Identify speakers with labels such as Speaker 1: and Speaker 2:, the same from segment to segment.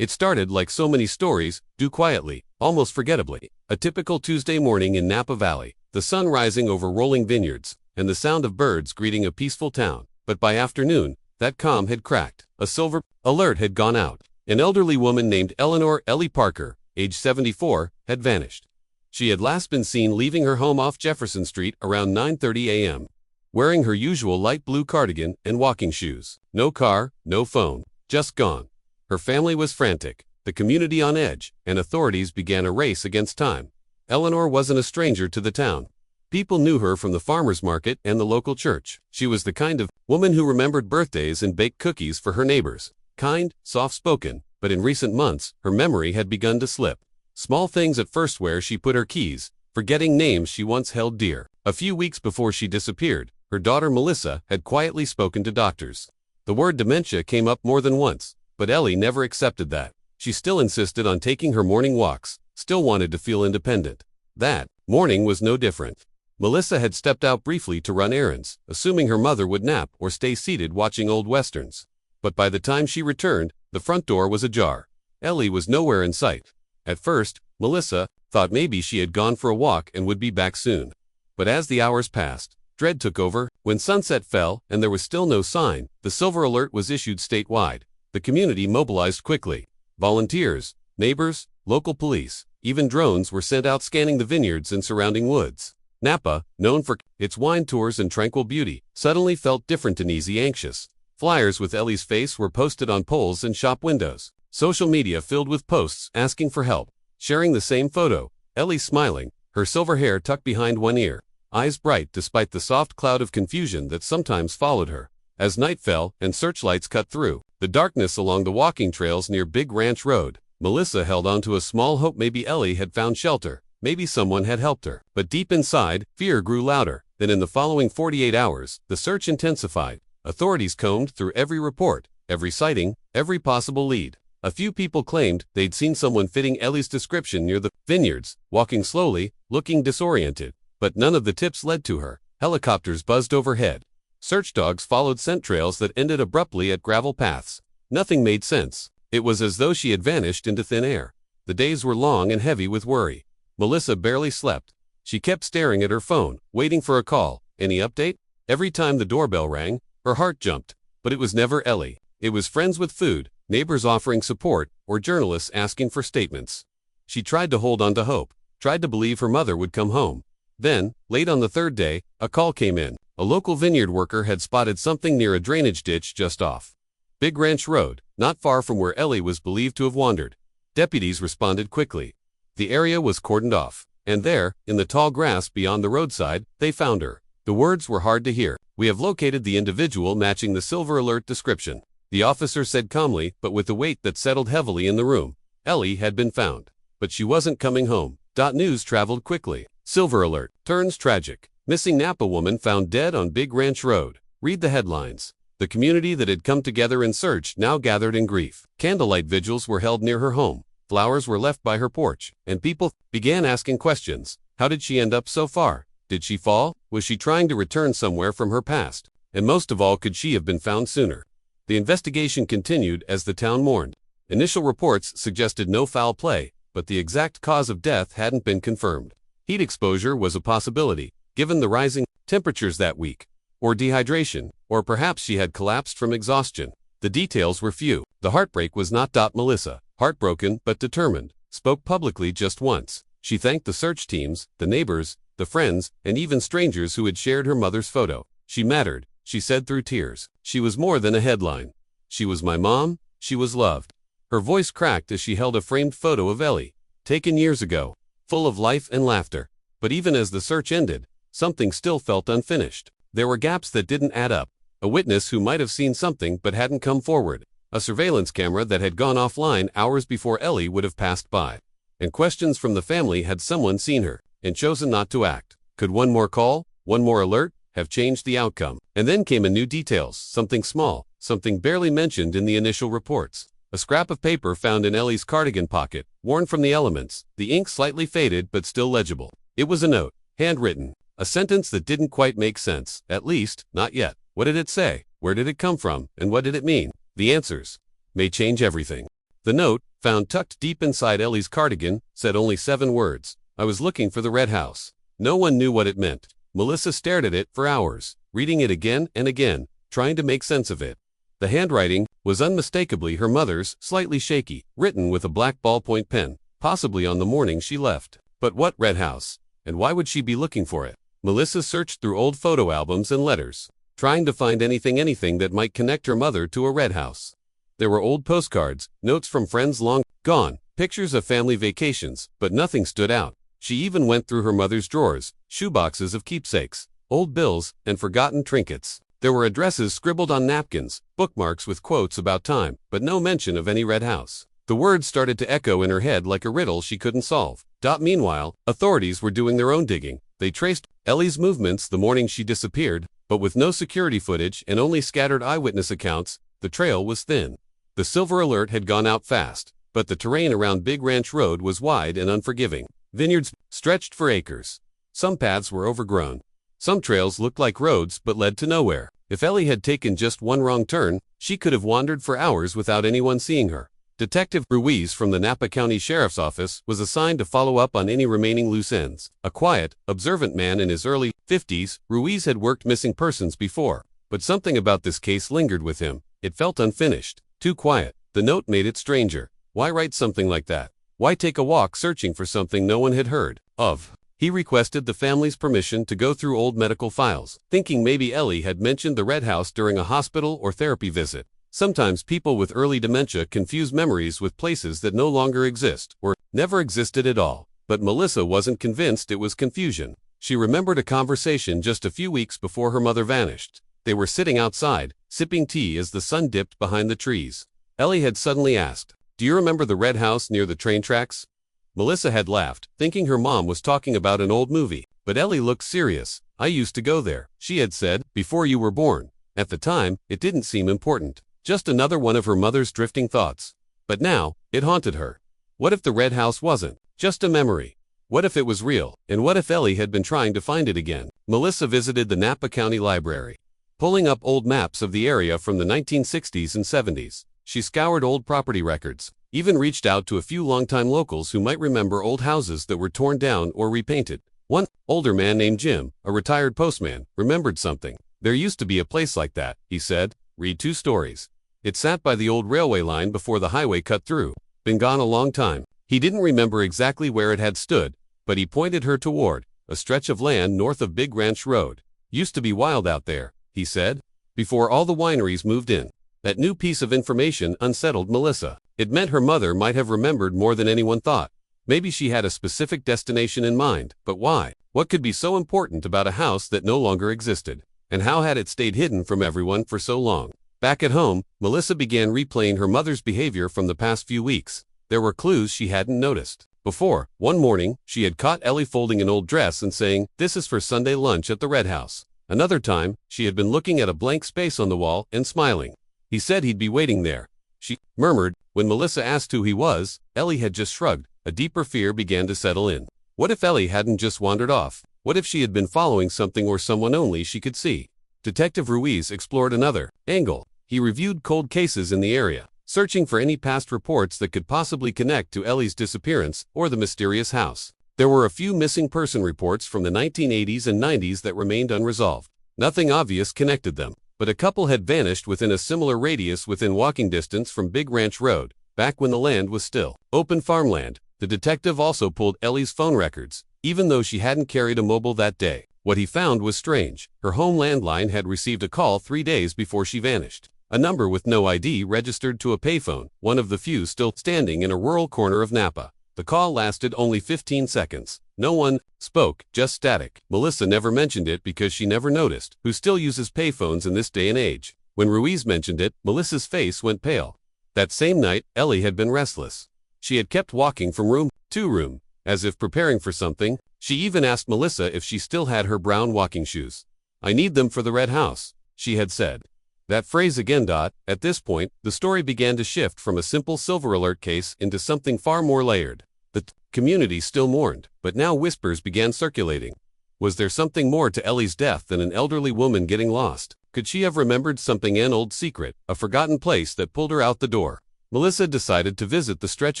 Speaker 1: It started like so many stories, do quietly, almost forgettably. A typical Tuesday morning in Napa Valley, the sun rising over rolling vineyards, and the sound of birds greeting a peaceful town. But by afternoon, that calm had cracked. A silver alert had gone out. An elderly woman named Eleanor Ellie Parker, age 74, had vanished. She had last been seen leaving her home off Jefferson Street around 9:30 a.m., wearing her usual light blue cardigan and walking shoes. No car, no phone, just gone. Her family was frantic, the community on edge, and authorities began a race against time. Eleanor wasn't a stranger to the town. People knew her from the farmer's market and the local church. She was the kind of woman who remembered birthdays and baked cookies for her neighbors. Kind, soft-spoken, but in recent months, her memory had begun to slip. Small things at first, where she put her keys, forgetting names she once held dear. A few weeks before she disappeared, her daughter Melissa had quietly spoken to doctors. The word dementia came up more than once, but Ellie never accepted that. She still insisted on taking her morning walks, still wanted to feel independent. That morning was no different. Melissa had stepped out briefly to run errands, assuming her mother would nap or stay seated watching old westerns. But by the time she returned, the front door was ajar. Ellie was nowhere in sight. At first, Melissa thought maybe she had gone for a walk and would be back soon. But as the hours passed, dread took over. When sunset fell and there was still no sign, the silver alert was issued statewide. The community mobilized quickly. Volunteers, neighbors, local police, even drones were sent out scanning the vineyards and surrounding woods. Napa, known for its wine tours and tranquil beauty, suddenly felt different and anxious. Flyers with Ellie's face were posted on poles and shop windows. Social media filled with posts asking for help. Sharing the same photo, Ellie smiling, her silver hair tucked behind one ear, eyes bright despite the soft cloud of confusion that sometimes followed her. As night fell and searchlights cut through the darkness along the walking trails near Big Ranch Road, Melissa held on to a small hope. Maybe Ellie had found shelter. Maybe someone had helped her. But deep inside, fear grew louder. Then in the following 48 hours, the search intensified. Authorities combed through every report, every sighting, every possible lead. A few people claimed they'd seen someone fitting Ellie's description near the vineyards, walking slowly, looking disoriented. But none of the tips led to her. Helicopters buzzed overhead. Search dogs followed scent trails that ended abruptly at gravel paths. Nothing made sense. It was as though she had vanished into thin air. The days were long and heavy with worry. Melissa barely slept. She kept staring at her phone, waiting for a call. Any update? Every time the doorbell rang, her heart jumped. But it was never Ellie. It was friends with food, neighbors offering support, or journalists asking for statements. She tried to hold on to hope, tried to believe her mother would come home. Then, late on the third day, a call came in. A local vineyard worker had spotted something near a drainage ditch just off Big Ranch Road, not far from where Ellie was believed to have wandered. Deputies responded quickly. The area was cordoned off, and there, in the tall grass beyond the roadside, they found her. The words were hard to hear. "We have located the individual matching the silver alert description," the officer said calmly, but with a weight that settled heavily in the room. Ellie had been found, but she wasn't coming home. News traveled quickly. Silver alert turns tragic. Missing Napa woman found dead on Big Ranch Road. Read the headlines. The community that had come together in search now gathered in grief. Candlelight vigils were held near her home. Flowers were left by her porch, and people began asking questions. How did she end up so far? Did she fall? Was she trying to return somewhere from her past? And most of all, could she have been found sooner? The investigation continued as the town mourned. Initial reports suggested no foul play, but the exact cause of death hadn't been confirmed. Heat exposure was a possibility, given the rising temperatures that week. Or dehydration, or perhaps she had collapsed from exhaustion. The details were few. The heartbreak was not. Melissa, heartbroken but determined, spoke publicly just once. She thanked the search teams, the neighbors, the friends, and even strangers who had shared her mother's photo. She mattered, she said through tears. She was more than a headline. She was my mom, she was loved. Her voice cracked as she held a framed photo of Ellie, taken years ago, full of life and laughter. But even as the search ended, something still felt unfinished. There were gaps that didn't add up. A witness who might have seen something but hadn't come forward. A surveillance camera that had gone offline hours before Ellie would have passed by. And questions from the family. Had someone seen her and chosen not to act? Could one more call, one more alert, have changed the outcome? And then came a new details, something small, something barely mentioned in the initial reports. A scrap of paper found in Ellie's cardigan pocket, worn from the elements, the ink slightly faded but still legible. It was a note, handwritten, a sentence that didn't quite make sense, at least, not yet. What did it say? Where did it come from? And what did it mean? The answers may change everything. The note, found tucked deep inside Ellie's cardigan, said only 7 words. I was looking for the red house. No one knew what it meant. Melissa stared at it for hours, reading it again and again, trying to make sense of it. The handwriting was unmistakably her mother's, slightly shaky, written with a black ballpoint pen, possibly on the morning she left. But what red house? And why would she be looking for it? Melissa searched through old photo albums and letters, trying to find anything that might connect her mother to a red house. There were old postcards, notes from friends long gone, pictures of family vacations, but nothing stood out. She even went through her mother's drawers, shoeboxes of keepsakes, old bills, and forgotten trinkets. There were addresses scribbled on napkins, bookmarks with quotes about time, but no mention of any red house. The words started to echo in her head like a riddle she couldn't solve. Meanwhile, authorities were doing their own digging. They traced Ellie's movements the morning she disappeared, but with no security footage and only scattered eyewitness accounts, the trail was thin. The silver alert had gone out fast, but the terrain around Big Ranch Road was wide and unforgiving. Vineyards stretched for acres. Some paths were overgrown. Some trails looked like roads but led to nowhere. If Ellie had taken just one wrong turn, she could have wandered for hours without anyone seeing her. Detective Ruiz from the Napa County Sheriff's Office was assigned to follow up on any remaining loose ends. A quiet, observant man in his early 50s, Ruiz had worked missing persons before, but something about this case lingered with him. It felt unfinished, too quiet. The note made it stranger. Why write something like that? Why take a walk searching for something no one had heard of? He requested the family's permission to go through old medical files, thinking maybe Ellie had mentioned the red house during a hospital or therapy visit. Sometimes people with early dementia confuse memories with places that no longer exist, or never existed at all. But Melissa wasn't convinced it was confusion. She remembered a conversation just a few weeks before her mother vanished. They were sitting outside, sipping tea as the sun dipped behind the trees. Ellie had suddenly asked, "Do you remember the red house near the train tracks?" Melissa had laughed, thinking her mom was talking about an old movie. But Ellie looked serious. "I used to go there," she had said, "before you were born." At the time, it didn't seem important. Just another one of her mother's drifting thoughts. But now, it haunted her. What if the red house wasn't just a memory? What if it was real? And what if Ellie had been trying to find it again? Melissa visited the Napa County Library, pulling up old maps of the area from the 1960s and 70s. She scoured old property records, even reached out to a few longtime locals who might remember old houses that were torn down or repainted. One older man named Jim, a retired postman, remembered something. "There used to be a place like that," he said. Read 2 stories. It sat by the old railway line before the highway cut through. Been gone a long time. He didn't remember exactly where it had stood, but he pointed her toward a stretch of land north of Big Ranch Road. "Used to be wild out there," he said, "before all the wineries moved in." That new piece of information unsettled Melissa. It meant her mother might have remembered more than anyone thought. Maybe she had a specific destination in mind, but why? What could be so important about a house that no longer existed? And how had it stayed hidden from everyone for so long? Back at home, Melissa began replaying her mother's behavior from the past few weeks. There were clues she hadn't noticed before. One morning, she had caught Ellie folding an old dress and saying, "This is for Sunday lunch at the Red House." Another time, she had been looking at a blank space on the wall and smiling. "He said he'd be waiting there," she murmured. When Melissa asked who he was, Ellie had just shrugged. A deeper fear began to settle in. What if Ellie hadn't just wandered off? What if she had been following something or someone only she could see? Detective Ruiz explored another angle. He reviewed cold cases in the area, searching for any past reports that could possibly connect to Ellie's disappearance or the mysterious house. There were a few missing person reports from the 1980s and 90s that remained unresolved. Nothing obvious connected them, but a couple had vanished within a similar radius within walking distance from Big Ranch Road, back when the land was still open farmland. The detective also pulled Ellie's phone records, even though she hadn't carried a mobile that day. What he found was strange. Her home landline had received a call 3 days before she vanished. A number with no ID registered to a payphone, one of the few still standing in a rural corner of Napa. The call lasted only 15 seconds. No one spoke, just static. Melissa never mentioned it because she never noticed. Who still uses payphones in this day and age? When Ruiz mentioned it, Melissa's face went pale. That same night, Ellie had been restless. She had kept walking from room to room, as if preparing for something. She even asked Melissa if she still had her brown walking shoes. "I need them for the Red House," she had said. That phrase again. At this point, the story began to shift from a simple silver alert case into something far more layered. The community still mourned, but now whispers began circulating. Was there something more to Ellie's death than an elderly woman getting lost? Could she have remembered something, an old secret, a forgotten place that pulled her out the door? Melissa decided to visit the stretch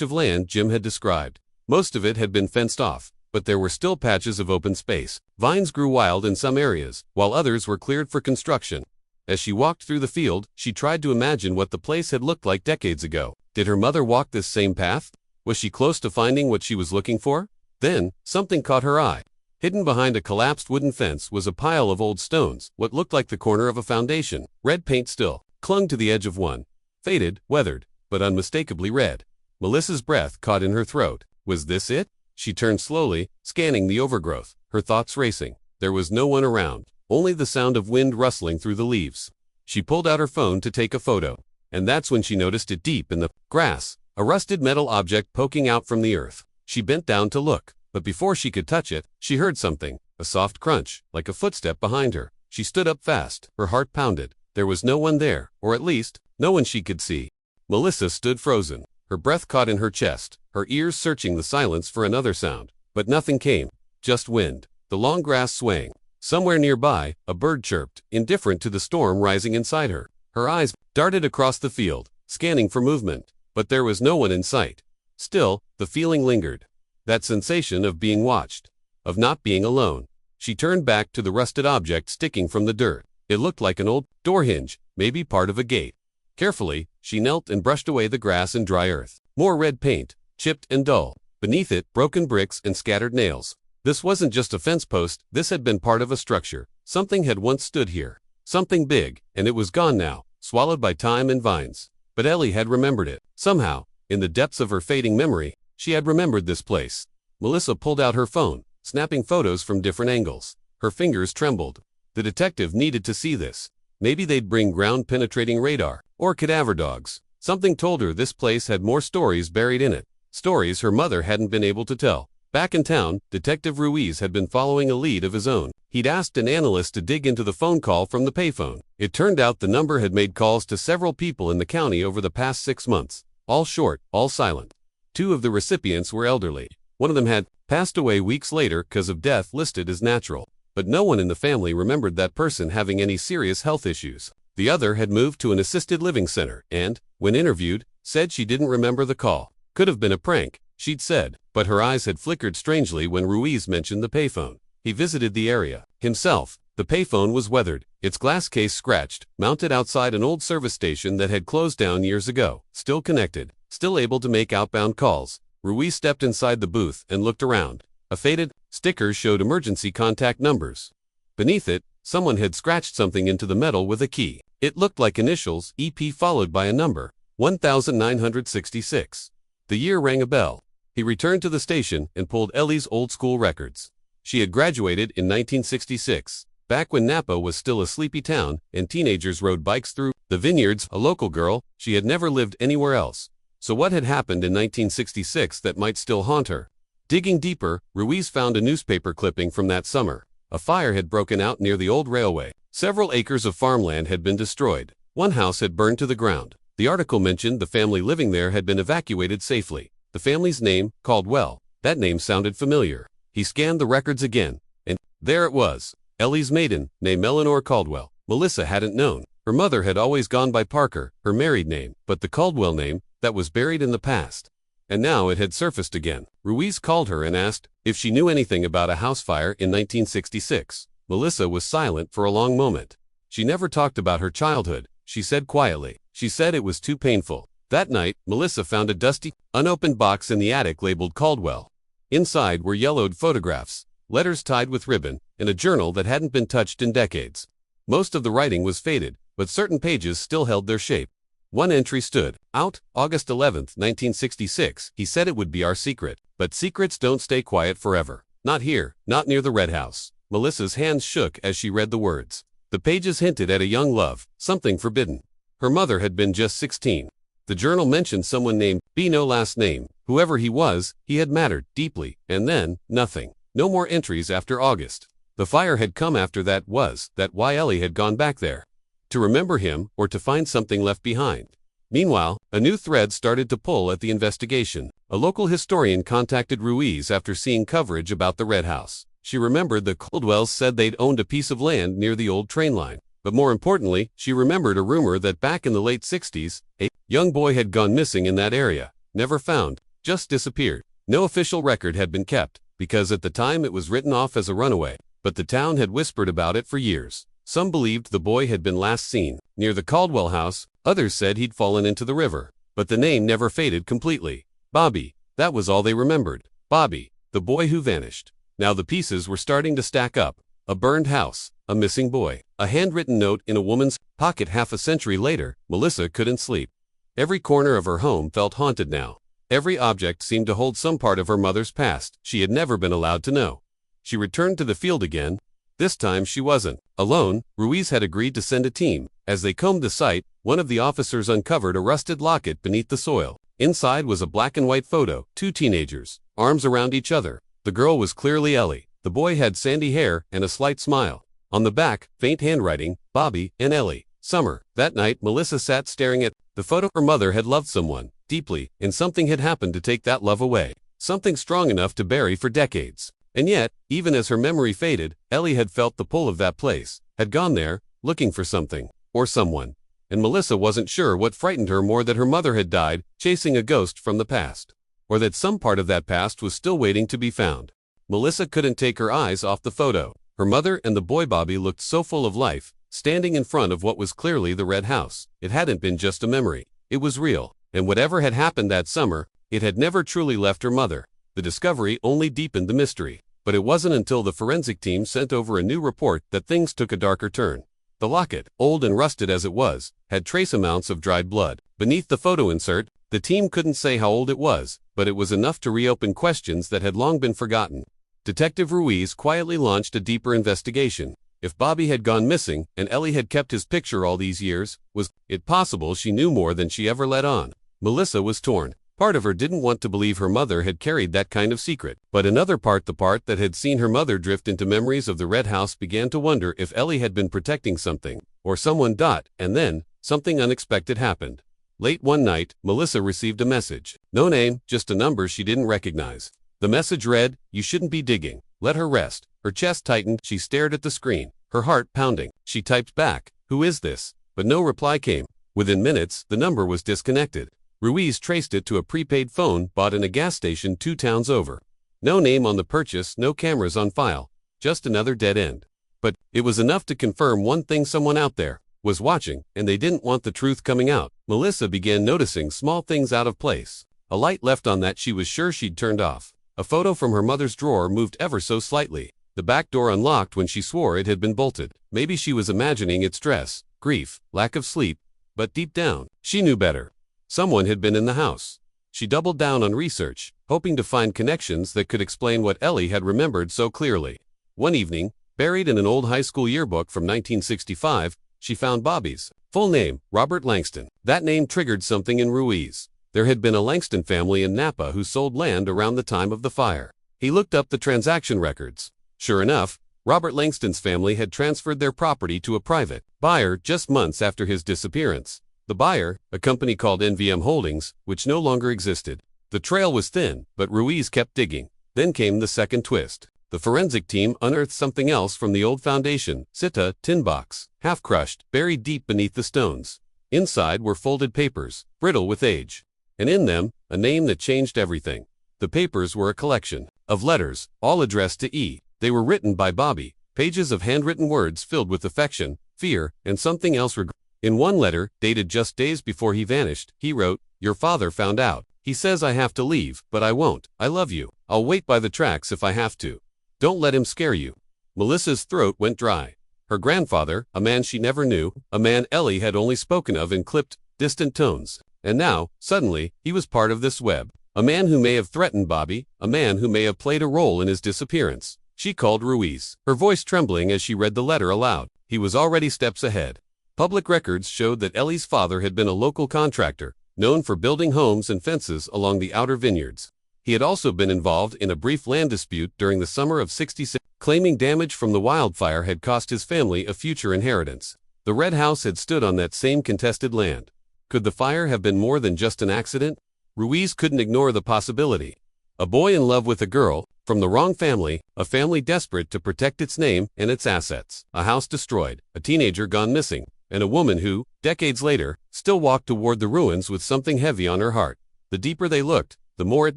Speaker 1: of land Jim had described. Most of it had been fenced off, but there were still patches of open space. Vines grew wild in some areas, while others were cleared for construction. As she walked through the field, she tried to imagine what the place had looked like decades ago. Did her mother walk this same path? Was she close to finding what she was looking for? Then, something caught her eye. Hidden behind a collapsed wooden fence was a pile of old stones, what looked like the corner of a foundation. Red paint still clung to the edge of one. Faded, weathered, but unmistakably red. Melissa's breath caught in her throat. Was this it? She turned slowly, scanning the overgrowth, her thoughts racing. There was no one around, only the sound of wind rustling through the leaves. She pulled out her phone to take a photo, and that's when she noticed it deep in the grass, a rusted metal object poking out from the earth. She bent down to look, but before she could touch it, she heard something, a soft crunch, like a footstep behind her. She stood up fast, her heart pounded. There was no one there, or at least, no one she could see. Melissa stood frozen, her breath caught in her chest, her ears searching the silence for another sound. But nothing came, just wind, the long grass swaying. Somewhere nearby, a bird chirped, indifferent to the storm rising inside her. Her eyes darted across the field, scanning for movement, but there was no one in sight. Still, the feeling lingered. That sensation of being watched, of not being alone. She turned back to the rusted object sticking from the dirt. It looked like an old door hinge, maybe part of a gate. Carefully, she knelt and brushed away the grass and dry earth. More red paint, chipped and dull. Beneath it, broken bricks and scattered nails. This wasn't just a fence post, this had been part of a structure. Something had once stood here. Something big, and it was gone now, swallowed by time and vines. But Ellie had remembered it. Somehow, in the depths of her fading memory, she had remembered this place. Melissa pulled out her phone, snapping photos from different angles. Her fingers trembled. The detective needed to see this. Maybe they'd bring ground-penetrating radar, or cadaver dogs. Something told her this place had more stories buried in it. Stories her mother hadn't been able to tell. Back in town, Detective Ruiz had been following a lead of his own. He'd asked an analyst to dig into the phone call from the payphone. It turned out the number had made calls to several people in the county over the past 6 months. All short, all silent. 2 of the recipients were elderly. One of them had passed away weeks later because of death listed as natural. But no one in the family remembered that person having any serious health issues. The other had moved to an assisted living center and, when interviewed, said she didn't remember the call. Could have been a prank, she'd said, but her eyes had flickered strangely when Ruiz mentioned the payphone. He visited the area himself. The payphone was weathered, its glass case scratched, mounted outside an old service station that had closed down years ago. Still connected, still able to make outbound calls. Ruiz stepped inside the booth and looked around. A faded sticker showed emergency contact numbers. Beneath it, someone had scratched something into the metal with a key. It looked like initials, EP followed by a number, 1966. The year rang a bell. He returned to the station and pulled Ellie's old school records. She had graduated in 1966, back when Napa was still a sleepy town and teenagers rode bikes through the vineyards. A local girl, she had never lived anywhere else. So what had happened in 1966 that might still haunt her? Digging deeper, Ruiz found a newspaper clipping from that summer. A fire had broken out near the old railway. Several acres of farmland had been destroyed. One house had burned to the ground. The article mentioned the family living there had been evacuated safely. The family's name, Caldwell. That name sounded familiar. He scanned the records again, and there it was. Ellie's maiden name, Eleanor Caldwell. Melissa hadn't known. Her mother had always gone by Parker, her married name, but the Caldwell name, that was buried in the past. And now it had surfaced again. Ruiz called her and asked if she knew anything about a house fire in 1966. Melissa was silent for a long moment. She never talked about her childhood, she said quietly. She said it was too painful. That night, Melissa found a dusty, unopened box in the attic labeled Caldwell. Inside were yellowed photographs, letters tied with ribbon, and a journal that hadn't been touched in decades. Most of the writing was faded, but certain pages still held their shape. One entry stood, out, August 11, 1966. He said it would be our secret. But secrets don't stay quiet forever. Not here, not near the Red House. Melissa's hands shook as she read the words. The pages hinted at a young love, something forbidden. Her mother had been just 16. The journal mentioned someone named B, no last name. Whoever he was, he had mattered deeply, and then, nothing. No more entries after August. The fire had come after that. Was that why Ellie had gone back there? To remember him, or to find something left behind? Meanwhile, a new thread started to pull at the investigation. A local historian contacted Ruiz after seeing coverage about the Red House. She remembered the Caldwells said they'd owned a piece of land near the old train line. But more importantly, she remembered a rumor that back in the late 60s, a Young boy had gone missing in that area. Never found. Just disappeared. No official record had been kept, because at the time it was written off as a runaway, but the town had whispered about it for years. Some believed the boy had been last seen near the Caldwell house, others said he'd fallen into the river. But the name never faded completely. Bobby, that was all they remembered. Bobby, the boy who vanished. Now the pieces were starting to stack up. A burned house, a missing boy, a handwritten note in a woman's pocket. Half a century later, Melissa couldn't sleep. Every corner of her home felt haunted now. Every object seemed to hold some part of her mother's past she had never been allowed to know. She returned to the field again. This time she wasn't alone. Ruiz had agreed to send a team. As they combed the site, one of the officers uncovered a rusted locket beneath the soil. Inside was a black and white photo, two teenagers, arms around each other. The girl was clearly Ellie. The boy had sandy hair and a slight smile. On the back, faint handwriting, Bobby and Ellie. Summer. That night, Melissa sat staring at the photo. Her mother had loved someone deeply, and something had happened to take that love away. Something strong enough to bury for decades. And yet, even as her memory faded, Ellie had felt the pull of that place, had gone there, looking for something, or someone. And Melissa wasn't sure what frightened her more, that her mother had died, chasing a ghost from the past, or that some part of that past was still waiting to be found. Melissa couldn't take her eyes off the photo. Her mother and the boy Bobby looked so full of life, standing in front of what was clearly the red house. It hadn't been just a memory. It was real. And whatever had happened that summer, it had never truly left her mother. The discovery only deepened the mystery. But it wasn't until the forensic team sent over a new report that things took a darker turn. The locket, old and rusted as it was, had trace amounts of dried blood. Beneath the photo insert, the team couldn't say how old it was, but it was enough to reopen questions that had long been forgotten. Detective Ruiz quietly launched a deeper investigation. If Bobby had gone missing and Ellie had kept his picture all these years, was it possible she knew more than she ever let on? Melissa was torn. Part of her didn't want to believe her mother had carried that kind of secret, but another part, the part that had seen her mother drift into memories of the red house, began to wonder if Ellie had been protecting something, or someone. And then, something unexpected happened. Late one night, Melissa received a message. No name, just a number she didn't recognize. The message read, "You shouldn't be digging. Let her rest." Her chest tightened. She stared at the screen, her heart pounding. She typed back, "Who is this?" But no reply came. Within minutes, the number was disconnected. Ruiz traced it to a prepaid phone bought in a gas station 2 towns over. No name on the purchase, no cameras on file, just another dead end. But it was enough to confirm one thing: someone out there was watching, and they didn't want the truth coming out. Melissa began noticing small things out of place. A light left on that she was sure she'd turned off. A photo from her mother's drawer moved ever so slightly. The back door unlocked when she swore it had been bolted. Maybe she was imagining it: stress, grief, lack of sleep. But deep down, she knew better. Someone had been in the house. She doubled down on research, hoping to find connections that could explain what Ellie had remembered so clearly. One evening, buried in an old high school yearbook from 1965, she found Bobby's full name, Robert Langston. That name triggered something in Ruiz. There had been a Langston family in Napa who sold land around the time of the fire. He looked up the transaction records. Sure enough, Robert Langston's family had transferred their property to a private buyer just months after his disappearance. The buyer, a company called NVM Holdings, which no longer existed. The trail was thin, but Ruiz kept digging. Then came the second twist. The forensic team unearthed something else from the old foundation: Sita tin box, half crushed, buried deep beneath the stones. Inside were folded papers, brittle with age. And in them, a name that changed everything. The papers were a collection of letters, all addressed to E. They were written by Bobby, pages of handwritten words filled with affection, fear, and something else. In one letter, dated just days before he vanished, he wrote, "Your father found out. He says I have to leave, but I won't. I love you. I'll wait by the tracks if I have to. Don't let him scare you." Melissa's throat went dry. Her grandfather, a man she never knew, a man Ellie had only spoken of in clipped, distant tones. And now, suddenly, he was part of this web. A man who may have threatened Bobby, a man who may have played a role in his disappearance. She called Ruiz, her voice trembling as she read the letter aloud. He was already steps ahead. Public records showed that Ellie's father had been a local contractor, known for building homes and fences along the outer vineyards. He had also been involved in a brief land dispute during the summer of '66, claiming damage from the wildfire had cost his family a future inheritance. The red house had stood on that same contested land. Could the fire have been more than just an accident? Ruiz couldn't ignore the possibility. A boy in love with a girl, from the wrong family, a family desperate to protect its name and its assets, a house destroyed, a teenager gone missing. and a woman who, decades later, still walked toward the ruins with something heavy on her heart. The deeper they looked, the more it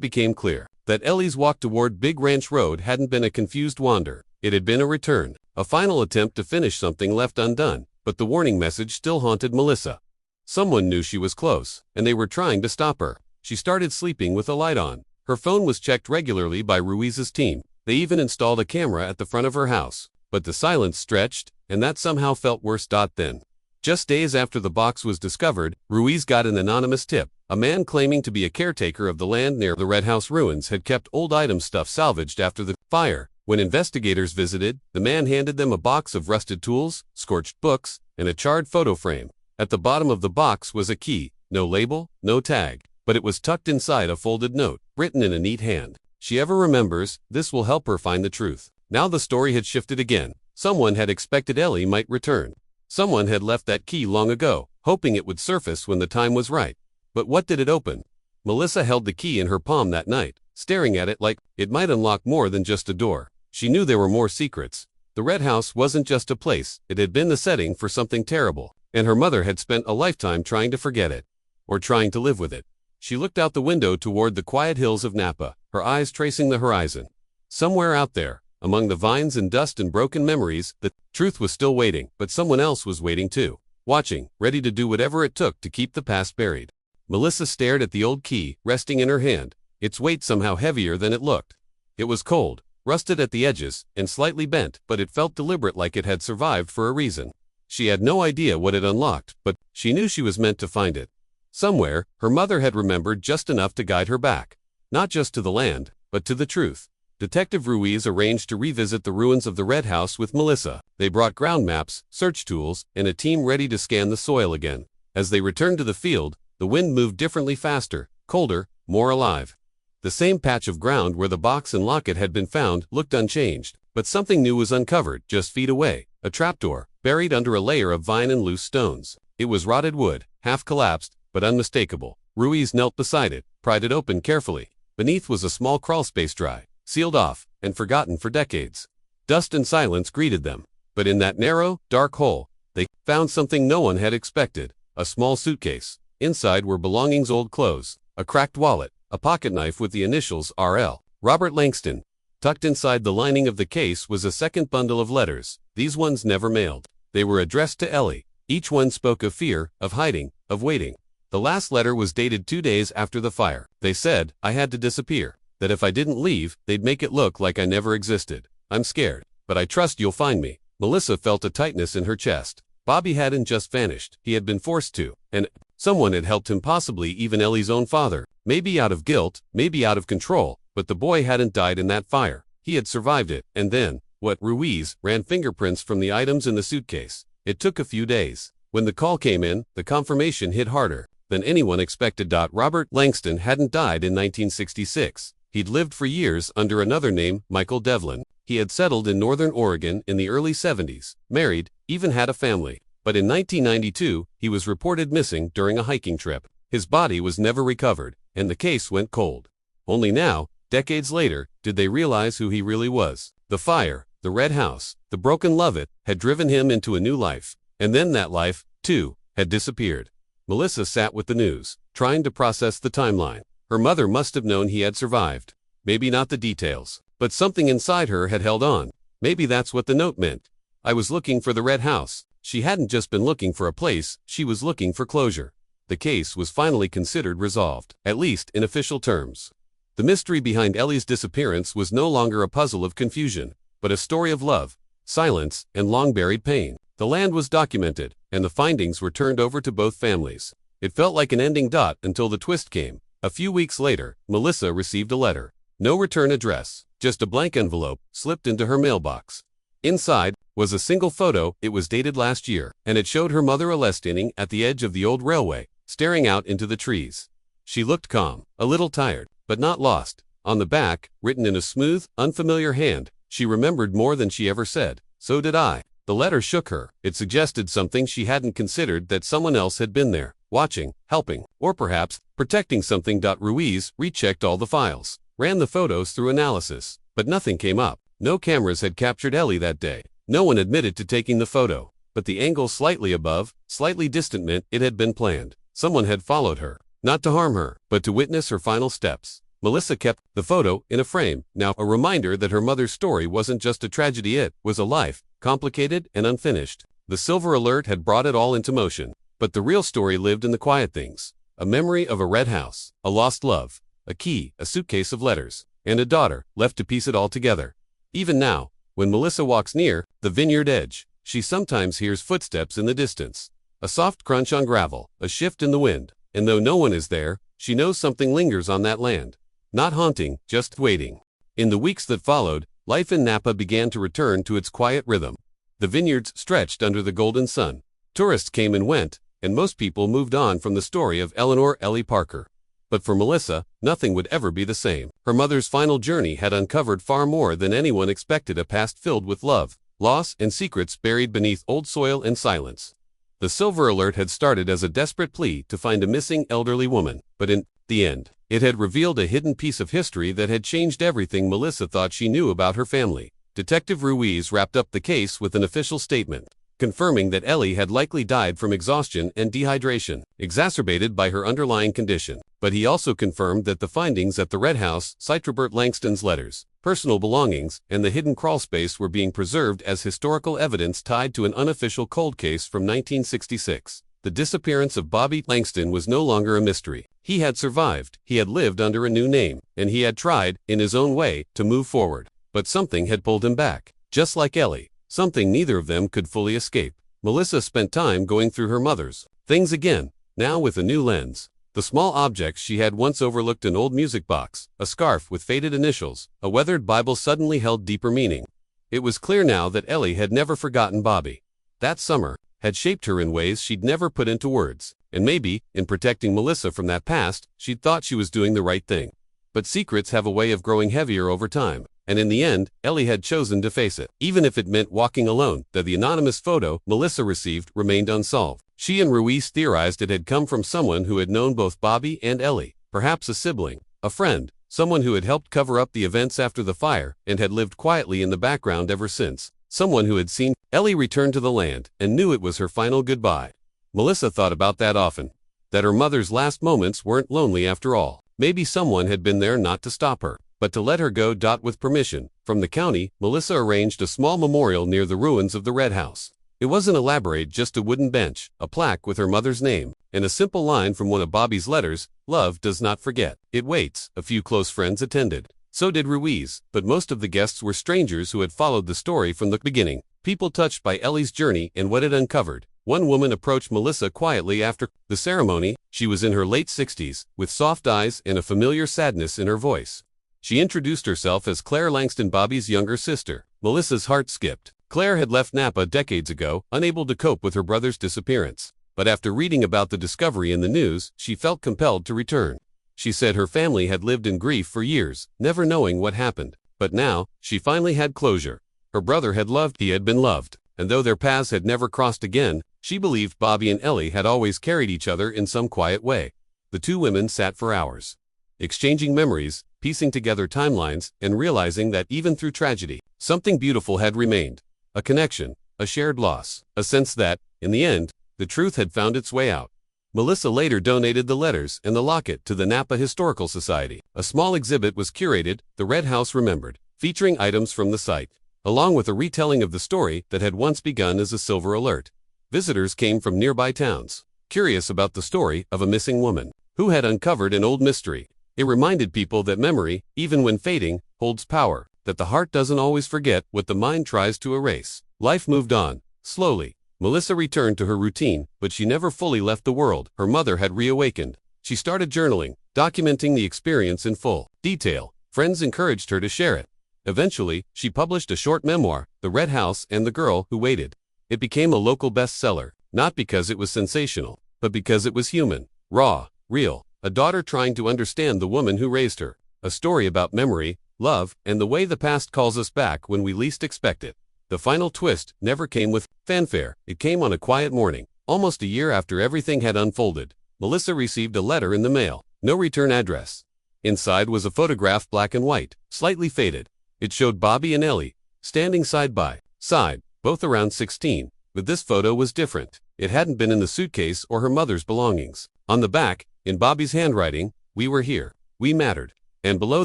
Speaker 1: became clear that Ellie's walk toward Big Ranch Road hadn't been a confused wander. It had been a return, a final attempt to finish something left undone, but the warning message still haunted Melissa. Someone knew she was close, and they were trying to stop her. She started sleeping with a light on. Her phone was checked regularly by Ruiz's team. They even installed a camera at the front of her house. But the silence stretched, and that somehow felt worse. Then, just days after the box was discovered, Ruiz got an anonymous tip. A man claiming to be a caretaker of the land near the Red House ruins had kept old stuff salvaged after the fire. When investigators visited, the man handed them a box of rusted tools, scorched books, and a charred photo frame. At the bottom of the box was a key, no label, no tag, but it was tucked inside a folded note, written in a neat hand. She ever remembers, this will help her find the truth. Now the story had shifted again. Someone had expected Ellie might return. Someone had left that key long ago, hoping it would surface when the time was right. But what did it open? Melissa held the key in her palm that night, staring at it like it might unlock more than just a door. She knew there were more secrets. The Red House wasn't just a place, it had been the setting for something terrible, and her mother had spent a lifetime trying to forget it, or trying to live with it. She looked out the window toward the quiet hills of Napa, her eyes tracing the horizon. Somewhere out there, among the vines and dust and broken memories, the truth was still waiting, but someone else was waiting too, watching, ready to do whatever it took to keep the past buried. Melissa stared at the old key, resting in her hand, its weight somehow heavier than it looked. It was cold, rusted at the edges, and slightly bent, but it felt deliberate, like it had survived for a reason. She had no idea what it unlocked, but she knew she was meant to find it. Somewhere, her mother had remembered just enough to guide her back. Not just to the land, but to the truth. Detective Ruiz arranged to revisit the ruins of the Red House with Melissa. They brought ground maps, search tools, and a team ready to scan the soil again. As they returned to the field, the wind moved differently, faster, colder, more alive. The same patch of ground where the box and locket had been found looked unchanged, but something new was uncovered just feet away, a trapdoor, buried under a layer of vine and loose stones. It was rotted wood, half collapsed, but unmistakable. Ruiz knelt beside it, pried it open carefully. Beneath was a small crawlspace, dry, sealed off, and forgotten for decades. Dust and silence greeted them, but in that narrow, dark hole, they found something no one had expected, a small suitcase. Inside were belongings, old clothes, a cracked wallet, a pocket knife with the initials R.L. Robert Langston. Tucked inside the lining of the case was a second bundle of letters, these ones never mailed. They were addressed to Ellie. Each one spoke of fear, of hiding, of waiting. The last letter was dated 2 days after the fire. They said, I had to disappear, that if I didn't leave, they'd make it look like I never existed. I'm scared, but I trust you'll find me. Melissa felt a tightness in her chest. Bobby hadn't just vanished, he had been forced to, and someone had helped him, possibly even Ellie's own father. Maybe out of guilt, maybe out of control, but the boy hadn't died in that fire. He had survived it, and then, what? Ruiz ran fingerprints from the items in the suitcase. It took a few days. When the call came in, the confirmation hit harder than anyone expected. Robert Langston hadn't died in 1966. He'd lived for years under another name, Michael Devlin. He had settled in northern Oregon in the early 70s, married, even had a family. But in 1992, he was reported missing during a hiking trip. His body was never recovered, and the case went cold. Only now, decades later, did they realize who he really was. The fire, the Red House, the broken love it, had driven him into a new life. And then that life, too, had disappeared. Melissa sat with the news, trying to process the timeline. Her mother must have known he had survived. Maybe not the details, but something inside her had held on. Maybe that's what the note meant. I was looking for the Red House. She hadn't just been looking for a place, she was looking for closure. The case was finally considered resolved, at least in official terms. The mystery behind Ellie's disappearance was no longer a puzzle of confusion, but a story of love, silence, and long-buried pain. The land was documented, and the findings were turned over to both families. It felt like an ending until the twist came. A few weeks later, Melissa received a letter. No return address, just a blank envelope slipped into her mailbox. Inside was a single photo. It was dated last year, and it showed her mother standing at the edge of the old railway, staring out into the trees. She looked calm, a little tired, but not lost. On the back, written in a smooth, unfamiliar hand, she remembered more than she ever said. So did I. The letter shook her. It suggested something she hadn't considered, that someone else had been there, watching, helping, or perhaps protecting something. Ruiz rechecked all the files, ran the photos through analysis, but nothing came up. No cameras had captured Ellie that day. No one admitted to taking the photo. but the angle slightly above, slightly distant meant it had been planned. Someone had followed her, not to harm her, but to witness her final steps. Melissa kept the photo in a frame, now a reminder that her mother's story wasn't just a tragedy, it was a life, complicated and unfinished. The silver alert had brought it all into motion, but the real story lived in the quiet things. A memory of a red house, a lost love, a key, a suitcase of letters, and a daughter, left to piece it all together. Even now, when Melissa walks near the vineyard edge, she sometimes hears footsteps in the distance. A soft crunch on gravel, a shift in the wind, and though no one is there, she knows something lingers on that land. Not haunting, just waiting. In the weeks that followed, life in Napa began to return to its quiet rhythm. The vineyards stretched under the golden sun. Tourists came and went, and most people moved on from the story of Eleanor Ellie Parker. But for Melissa, nothing would ever be the same. Her mother's final journey had uncovered far more than anyone expected, a past filled with love, loss, and secrets buried beneath old soil and silence. The silver alert had started as a desperate plea to find a missing elderly woman, but in the end, it had revealed a hidden piece of history that had changed everything Melissa thought she knew about her family. Detective Ruiz wrapped up the case with an official statement, confirming that Ellie had likely died from exhaustion and dehydration, exacerbated by her underlying condition. But he also confirmed that the findings at the Red House, Robert Langston's letters, personal belongings, and the hidden crawlspace were being preserved as historical evidence tied to an unofficial cold case from 1966. The disappearance of Bobby Langston was no longer a mystery. He had survived, he had lived under a new name, and he had tried, in his own way, to move forward. But something had pulled him back. Just like Ellie, something neither of them could fully escape. Melissa spent time going through her mother's things again, now with a new lens. The small objects she had once overlooked, an old music box, a scarf with faded initials, a weathered Bible, suddenly held deeper meaning. It was clear now that Ellie had never forgotten Bobby. That summer had shaped her in ways she'd never put into words, and maybe, in protecting Melissa from that past, she'd thought she was doing the right thing. But secrets have a way of growing heavier over time, and in the end, Ellie had chosen to face it, even if it meant walking alone. That the anonymous photo Melissa received remained unsolved. She and Ruiz theorized it had come from someone who had known both Bobby and Ellie, perhaps a sibling, a friend, someone who had helped cover up the events after the fire and had lived quietly in the background ever since, someone who had seen Ellie return to the land and knew it was her final goodbye. Melissa thought about that often, that her mother's last moments weren't lonely after all. Maybe someone had been there not to stop her, but to let her go. With permission from the county, Melissa arranged a small memorial near the ruins of the Red House. It wasn't elaborate, just a wooden bench, a plaque with her mother's name, and a simple line from one of Bobby's letters: "Love does not forget, it waits." A few close friends attended. So did Ruiz, but most of the guests were strangers who had followed the story from the beginning, people touched by Ellie's journey and what it uncovered. One woman approached Melissa quietly after the ceremony. She was in her late 60s, with soft eyes and a familiar sadness in her voice. She introduced herself as Claire Langston, Bobby's younger sister. Melissa's heart skipped. Claire had left Napa decades ago, unable to cope with her brother's disappearance. But after reading about the discovery in the news, she felt compelled to return. She said her family had lived in grief for years, never knowing what happened. But now, she finally had closure. Her brother had loved, he had been loved, and though their paths had never crossed again, she believed Bobby and Ellie had always carried each other in some quiet way. The two women sat for hours, exchanging memories, piecing together timelines, and realizing that even through tragedy, something beautiful had remained. A connection, a shared loss, a sense that, in the end, the truth had found its way out. Melissa later donated the letters and the locket to the Napa Historical Society. A small exhibit was curated, The Red House Remembered, featuring items from the site, along with a retelling of the story that had once begun as a silver alert. Visitors came from nearby towns, curious about the story of a missing woman who had uncovered an old mystery. It reminded people that memory, even when fading, holds power, that the heart doesn't always forget what the mind tries to erase. Life moved on, slowly. Melissa returned to her routine, but she never fully left the world her mother had reawakened. She started journaling, documenting the experience in full detail. Friends encouraged her to share it. Eventually, she published a short memoir, The Red House and the Girl Who Waited. It became a local bestseller, not because it was sensational, but because it was human, raw, real. A daughter trying to understand the woman who raised her. A story about memory, love, and the way the past calls us back when we least expect it. The final twist never came with fanfare. It came on a quiet morning, almost a year after everything had unfolded. Melissa received a letter in the mail, no return address. Inside was a photograph, black and white, slightly faded. It showed Bobby and Ellie, standing side by side, both around 16, But this photo was different. It hadn't been in the suitcase or her mother's belongings. On the back, in Bobby's handwriting, "We were here. We mattered." And below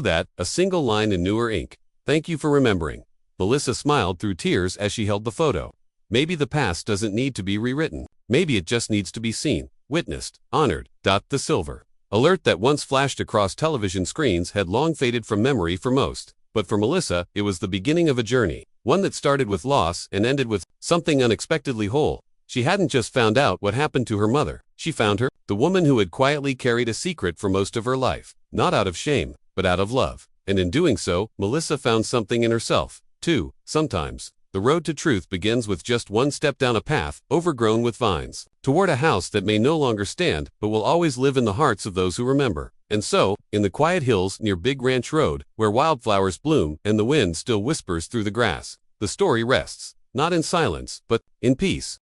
Speaker 1: that, a single line in newer ink. "Thank you for remembering." Melissa smiled through tears as she held the photo. Maybe the past doesn't need to be rewritten. Maybe it just needs to be seen, witnessed, honored. The silver alert that once flashed across television screens had long faded from memory for most. But for Melissa, it was the beginning of a journey. One that started with loss and ended with something unexpectedly whole. She hadn't just found out what happened to her mother. She found her, the woman who had quietly carried a secret for most of her life. Not out of shame, but out of love. And in doing so, Melissa found something in herself, too. Sometimes, the road to truth begins with just one step down a path, overgrown with vines, toward a house that may no longer stand, but will always live in the hearts of those who remember. And so, in the quiet hills near Big Ranch Road, where wildflowers bloom and the wind still whispers through the grass, the story rests, not in silence, but in peace.